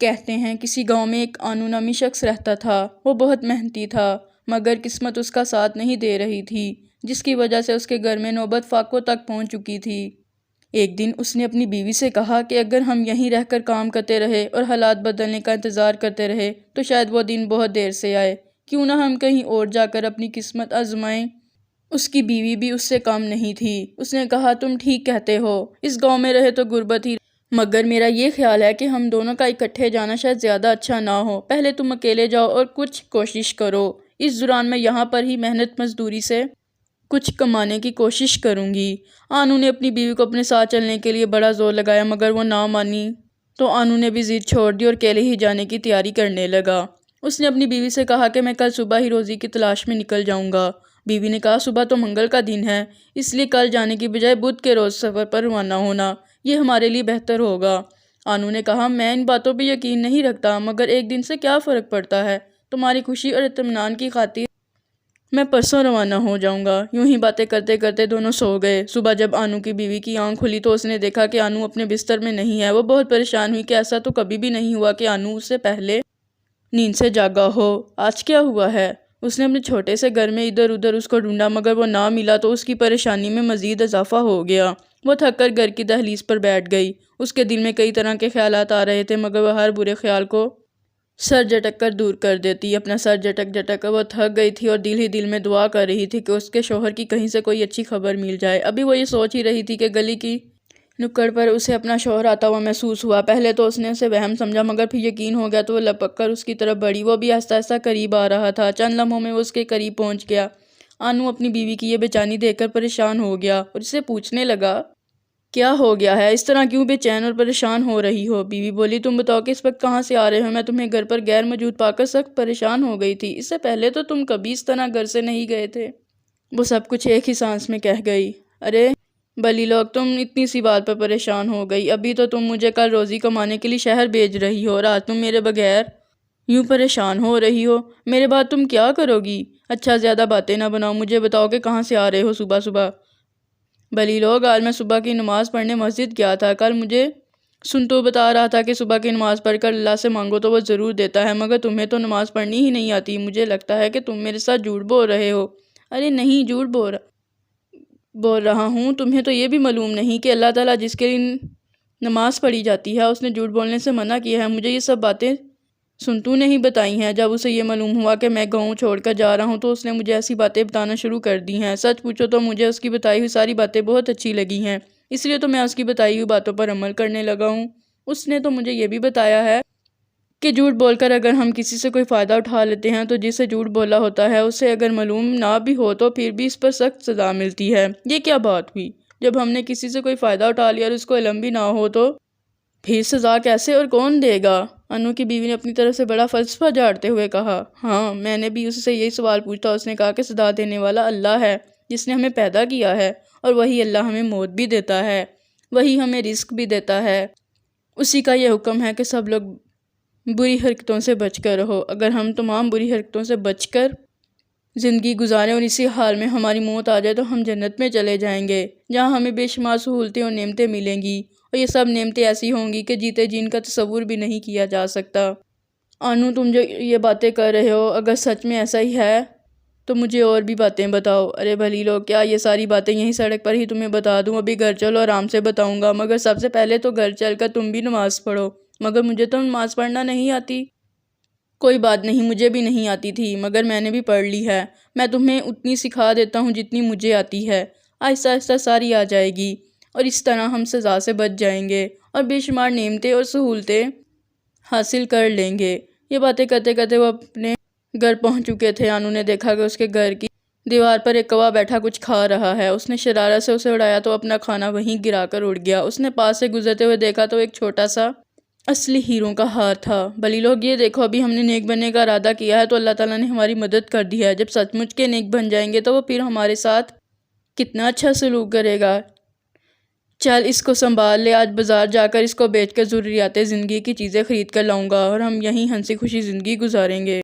کہتے ہیں کسی گاؤں میں ایک آنو نامی شخص رہتا تھا۔ وہ بہت محنتی تھا مگر قسمت اس کا ساتھ نہیں دے رہی تھی، جس کی وجہ سے اس کے گھر میں نوبت فاقوں تک پہنچ چکی تھی۔ ایک دن اس نے اپنی بیوی سے کہا کہ اگر ہم یہیں رہ کر کام کرتے رہے اور حالات بدلنے کا انتظار کرتے رہے تو شاید وہ دن بہت دیر سے آئے۔ کیوں نہ ہم کہیں اور جا کر اپنی قسمت آزمائیں۔ اس کی بیوی بھی اس سے کم نہیں تھی۔ اس نے کہا تم ٹھیک کہتے ہو، اس گاؤں میں رہے تو غربت ہی، مگر میرا یہ خیال ہے کہ ہم دونوں کا اکٹھے جانا شاید زیادہ اچھا نہ ہو۔ پہلے تم اکیلے جاؤ اور کچھ کوشش کرو، اس دوران میں یہاں پر ہی محنت مزدوری سے کچھ کمانے کی کوشش کروں گی۔ آنو نے اپنی بیوی کو اپنے ساتھ چلنے کے لیے بڑا زور لگایا مگر وہ نہ مانی تو آنو نے بھی ضد چھوڑ دی اور اکیلے ہی جانے کی تیاری کرنے لگا۔ اس نے اپنی بیوی سے کہا کہ میں کل صبح ہی روزی کی تلاش میں نکل جاؤں گا۔ بیوی نے کہا صبح تو منگل کا دن ہے، اس لیے کل جانے کی بجائے بدھ کے روز سفر پر روانہ ہونا، یہ ہمارے لیے بہتر ہوگا۔ آنو نے کہا میں ان باتوں پہ یقین نہیں رکھتا مگر ایک دن سے کیا فرق پڑتا ہے، تمہاری خوشی اور اطمینان کی خاطر میں پرسوں روانہ ہو جاؤں گا۔ یوں ہی باتیں کرتے کرتے دونوں سو گئے۔ صبح جب آنو کی بیوی کی آنکھ کھلی تو اس نے دیکھا کہ آنو اپنے بستر میں نہیں ہے۔ وہ بہت پریشان ہوئی کہ ایسا تو کبھی بھی نہیں ہوا کہ آنو اس سے پہلے نیند سے جاگا ہو، آج کیا ہوا ہے؟ اس نے اپنے چھوٹے سے گھر میں ادھر ادھر اس کو ڈھونڈا مگر وہ نہ ملا تو اس کی پریشانی میں مزید اضافہ ہو گیا۔ وہ تھک کر گھر کی دہلیز پر بیٹھ گئی۔ اس کے دل میں کئی طرح کے خیالات آ رہے تھے مگر وہ ہر برے خیال کو سر جھٹک کر دور کر دیتی۔ اپنا سر جھٹک جھٹک کر وہ تھک گئی تھی اور دل ہی دل میں دعا کر رہی تھی کہ اس کے شوہر کی کہیں سے کوئی اچھی خبر مل جائے۔ ابھی وہ یہ سوچ ہی رہی تھی کہ گلی کی نکڑ پر اسے اپنا شوہر آتا ہوا محسوس ہوا۔ پہلے تو اس نے اسے وہم سمجھا مگر پھر یقین ہو گیا تو وہ لپک کر اس کی طرف بڑھی۔ وہ بھی آہستہ آہستہ قریب آ رہا تھا۔ چند لمحوں میں وہ اس کے قریب پہنچ گیا۔ آنو اپنی بیوی کی یہ بے چینی دیکھ کر پریشان ہو گیا اور اسے پوچھنے لگا کیا ہو گیا ہے، اس طرح کیوں بے چین اور پریشان ہو رہی ہو؟ بیوی بولی تم بتاؤ کہ اس وقت کہاں سے آ رہے ہو؟ میں تمہیں گھر پر غیر موجود پا کر سخت پریشان ہو گئی تھی، اس سے پہلے تو تم کبھی اس طرح گھر سے نہیں گئے تھے۔ وہ سب کچھ ایک ہی سانس میں کہہ گئی۔ ارے بلی لوگ، تم اتنی سی بات پر پریشان ہو گئی؟ ابھی تو تم مجھے کل روزی کمانے کے لیے شہر بھیج رہی ہو اور آج تم میرے بغیر یوں پریشان ہو رہی ہو، میرے بعد تم کیا کرو گی؟ اچھا زیادہ باتیں نہ بناؤ، مجھے بتاؤ کہ کہاں سے آ رہے ہو صبح صبح؟ بلی لوگ، آج میں صبح کی نماز پڑھنے مسجد گیا تھا۔ کل مجھے سنتو بتا رہا تھا کہ صبح کی نماز پڑھ کر اللہ سے مانگو تو وہ ضرور دیتا ہے، مگر تمہیں تو نماز پڑھنی ہی نہیں آتی، مجھے لگتا ہے کہ تم میرے ساتھ جھوٹ بول رہے ہو۔ ارے نہیں، جھوٹ بول رہا ہوں، تمہیں تو یہ بھی معلوم نہیں کہ اللہ تعالیٰ جس کے لیے نماز پڑھی جاتی ہے اس نے جھوٹ بولنے سے منع کیا ہے۔ مجھے یہ سب باتیں سنتو نے ہی بتائی ہیں۔ جب اسے یہ معلوم ہوا کہ میں گاؤں چھوڑ کر جا رہا ہوں تو اس نے مجھے ایسی باتیں بتانا شروع کر دی ہیں۔ سچ پوچھو تو مجھے اس کی بتائی ہوئی ساری باتیں بہت اچھی لگی ہیں، اس لیے تو میں اس کی بتائی ہوئی باتوں پر عمل کرنے لگا ہوں۔ اس نے تو مجھے یہ بھی بتایا ہے کہ جھوٹ بول کر اگر ہم کسی سے کوئی فائدہ اٹھا لیتے ہیں تو جسے جھوٹ بولا ہوتا ہے اسے اگر معلوم نہ بھی ہو تو پھر بھی اس پر سخت سزا ملتی ہے۔ یہ کیا بات ہوئی؟ جب ہم نے کسی سے کوئی فائدہ اٹھا لیا اور اس کو علم بھی نہ ہو تو پھر سزا کیسے اور کون دے گا؟ انو کی بیوی نے اپنی طرف سے بڑا فلسفہ جھاڑتے ہوئے کہا۔ ہاں، میں نے بھی اس سے یہی سوال پوچھا۔ اس نے کہا کہ سزا دینے والا اللہ ہے جس نے ہمیں پیدا کیا ہے، اور وہی اللہ ہمیں موت بھی دیتا ہے، وہی ہمیں رزق بھی دیتا ہے۔ اسی کا یہ حکم ہے کہ سب لوگ بری حرکتوں سے بچ کر رہو۔ اگر ہم تمام بری حرکتوں سے بچ کر زندگی گزاریں اور اسی حال میں ہماری موت آ جائے تو ہم جنت میں چلے جائیں گے، جہاں ہمیں بے شمار سہولتیں اور نعمتیں ملیں گی، اور یہ سب نعمتیں ایسی ہوں گی کہ جیتے جی ان کا تصور بھی نہیں کیا جا سکتا۔ آنو، تم جو یہ باتیں کر رہے ہو اگر سچ میں ایسا ہی ہے تو مجھے اور بھی باتیں بتاؤ۔ ارے بھلی لوگ، کیا یہ ساری باتیں یہیں سڑک پر ہی تمہیں بتا دوں؟ ابھی گھر چلو، آرام سے بتاؤں گا، مگر سب سے پہلے تو گھر چل کر تم بھی نماز پڑھو۔ مگر مجھے تو نماز پڑھنا نہیں آتی۔ کوئی بات نہیں، مجھے بھی نہیں آتی تھی مگر میں نے بھی پڑھ لی ہے۔ میں تمہیں اتنی سکھا دیتا ہوں جتنی مجھے آتی ہے، آہستہ آہستہ ساری آ جائے گی اور اس طرح ہم سزا سے بچ جائیں گے اور بے شمار نعمتیں اور سہولتیں حاصل کر لیں گے۔ یہ باتیں کرتے کرتے وہ اپنے گھر پہنچ چکے تھے۔ آنو نے دیکھا کہ اس کے گھر کی دیوار پر ایک کوا بیٹھا کچھ کھا رہا ہے۔ اس نے شرارت سے اسے اڑایا تو اپنا کھانا وہیں گرا کر اڑ گیا۔ اس نے پاس سے گزرتے ہوئے دیکھا تو ایک چھوٹا سا اصلی ہیروں کا ہار تھا۔ بلی لوگ، یہ دیکھو، ابھی ہم نے نیک بننے کا ارادہ کیا ہے تو اللہ تعالیٰ نے ہماری مدد کر دی ہے۔ جب سچ مچ کے نیک بن جائیں گے تو وہ پھر ہمارے ساتھ کتنا اچھا سلوک کرے گا۔ چل اس کو سنبھال لے، آج بازار جا کر اس کو بیچ کر ضروریات زندگی کی چیزیں خرید کر لاؤں گا اور ہم یہیں ہنسی خوشی زندگی گزاریں گے۔